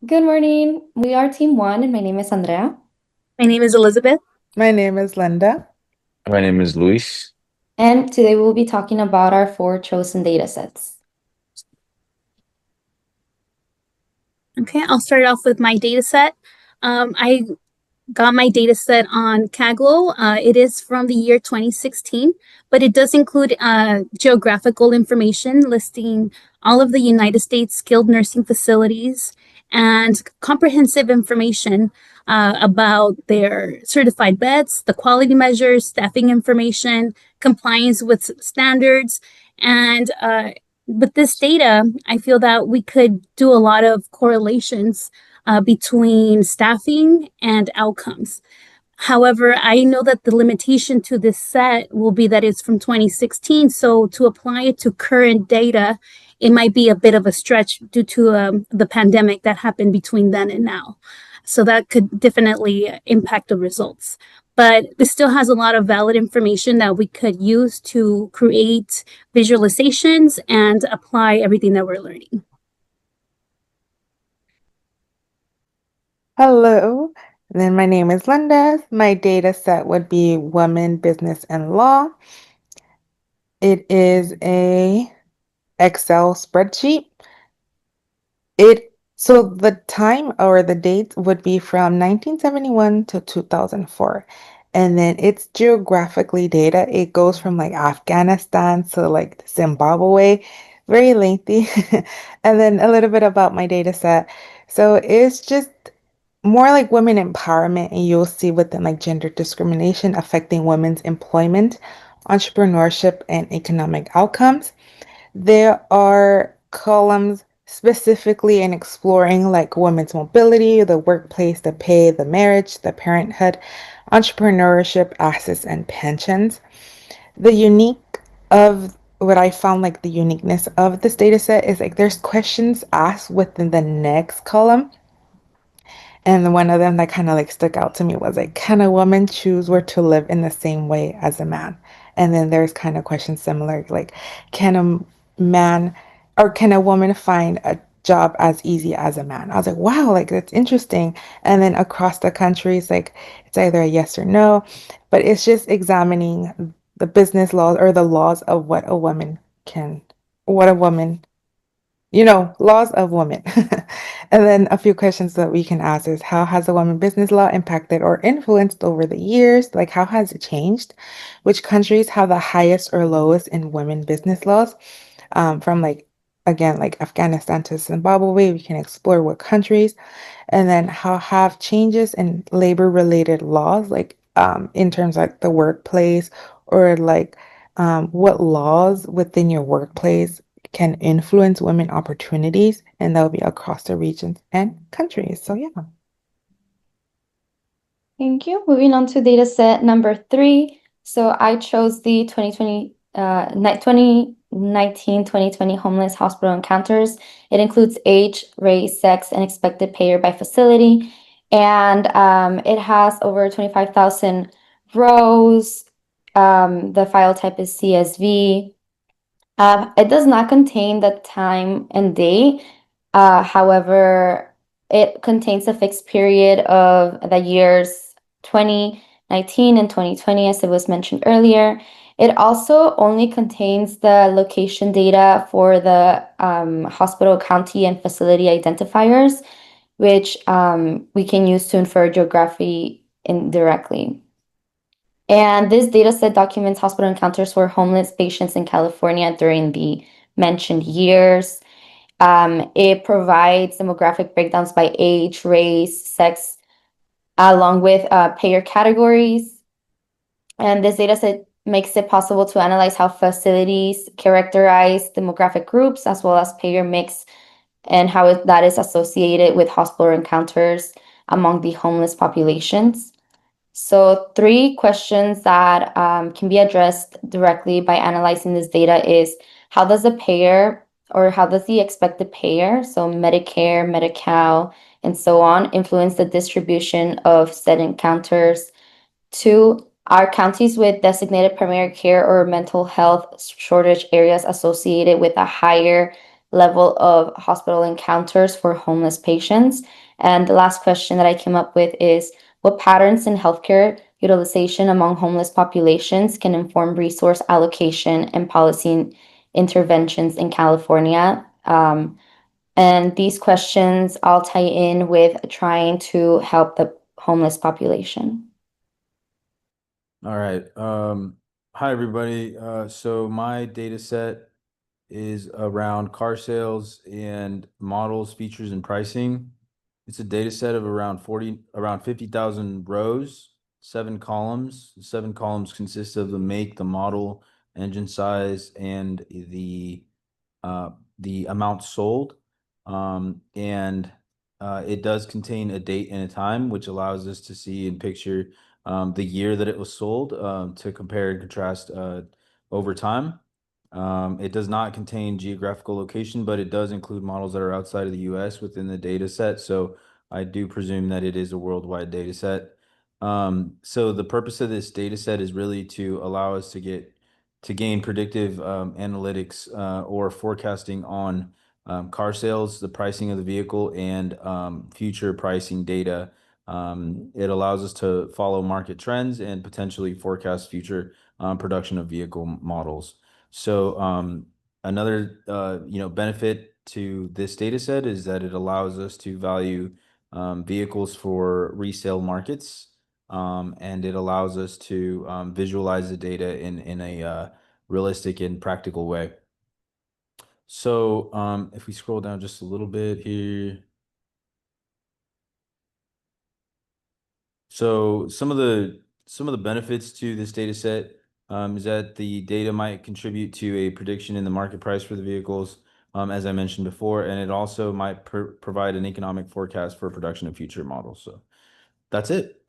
Good morning. We are Team One, and my name is Andrea. My name is Elizabeth. My name is Linda. My name is Luis. And today we'll be talking about our four chosen data sets. Okay, I'll start off with my data set. I got my data set on Kaggle. It is from the year 2016, but it does include geographical information listing all of the United States skilled nursing facilities and comprehensive information about their certified beds, the quality measures, staffing information, compliance with standards, and with this data, I feel that we could do a lot of correlations between staffing and outcomes. However, I know that the limitation to this set will be that it's from 2016. So to apply it to current data, it might be a bit of a stretch due to the pandemic that happened between then and now. So that could definitely impact the results. But this still has a lot of valid information that we could use to create visualizations and apply everything that we're learning. Hello. Then my name is Linda. My data set would be Women, Business, and Law. It is a Excel spreadsheet. So the time or the date would be from 1971 to 2004. And then it's geographically data. It goes from like Afghanistan to like Zimbabwe. Very lengthy. And then a little bit about my data set. So it's just more like women empowerment, and you'll see within like gender discrimination affecting women's employment, entrepreneurship, and economic outcomes. There are columns specifically in exploring like women's mobility, the workplace, the pay, the marriage, the parenthood, entrepreneurship, assets, and pensions. The unique of what I found like the uniqueness of this data set is like there's questions asked within the next column. And one of them that kind of like stuck out to me was like, can a woman choose where to live in the same way as a man? And then there's kind of questions similar, like, can a man or can a woman find a job as easy as a man? I was like, wow, like that's interesting. And then across the country, it's either a yes or no, but it's just examining the business laws or the laws of what a woman laws of women. And then a few questions that we can ask is how has the woman business law impacted or influenced over the years? Like, how has it changed? Which countries have the highest or lowest in women business laws? From like, again, like Afghanistan to Zimbabwe, we can explore what countries. And then how have changes in labor related laws, like in terms of like the workplace or like what laws within your workplace can influence women opportunities, and that'll be across the regions and countries. So yeah. Thank you. Moving on to data set number 3. So I chose the 2019-2020 homeless hospital encounters. It includes age, race, sex, and expected payer by facility. And it has over 25,000 rows. The file type is CSV. It does not contain the time and date. However, it contains a fixed period of the years 2019 and 2020, as it was mentioned earlier. It also only contains the location data for the hospital, county, and facility identifiers, which we can use to infer geography indirectly. And this data set documents hospital encounters for homeless patients in California during the mentioned years. It provides demographic breakdowns by age, race, sex, along with payer categories. And this data set makes it possible to analyze how facilities characterize demographic groups as well as payer mix and how that is associated with hospital encounters among the homeless populations. So 3 questions that can be addressed directly by analyzing this data is how does the payer or how does the expected payer, so Medicare, Medi-Cal, and so on, influence the distribution of said encounters? 2, are counties with designated primary care or mental health shortage areas associated with a higher level of hospital encounters for homeless patients. And the last question that I came up with is, what patterns in healthcare utilization among homeless populations can inform resource allocation and policy interventions in California? And these questions all tie in with trying to help the homeless population. All right. Hi, everybody. So my data set is around car sales and models, features, and pricing. It's a data set of around 50,000 rows, 7 columns. 7 columns consist of the make, the model, engine size, and the amount sold. And it does contain a date and a time, which allows us to see and picture the year that it was sold to compare and contrast over time. It does not contain geographical location, but it does include models that are outside of the US within the data set. So I do presume that it is a worldwide data set. So the purpose of this data set is really to allow us to gain predictive analytics or forecasting on car sales, the pricing of the vehicle, and future pricing data. It allows us to follow market trends and potentially forecast future production of vehicle models. So another benefit to this data set is that it allows us to value vehicles for resale markets, and it allows us to visualize the data in a realistic and practical way. So if we scroll down just a little bit here. So some of the benefits to this data set is that the data might contribute to a prediction in the market price for the vehicles, as I mentioned before, and it also might provide an economic forecast for production of future models. So that's it.